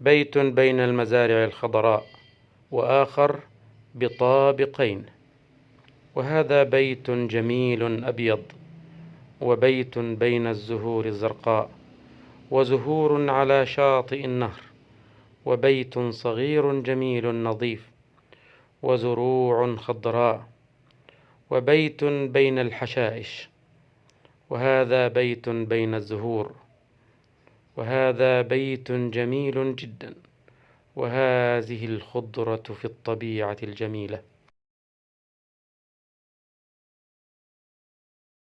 بيت بين المزارع الخضراء وآخر بطابقين، وهذا بيت جميل أبيض، وبيت بين الزهور الزرقاء، وزهور على شاطئ النهر، وبيت صغير جميل نظيف، وزروع خضراء، وبيت بين الحشائش، وهذا بيت بين الزهور، وهذا بيت جميل جدا، وهذه الخضرة في الطبيعة الجميلة.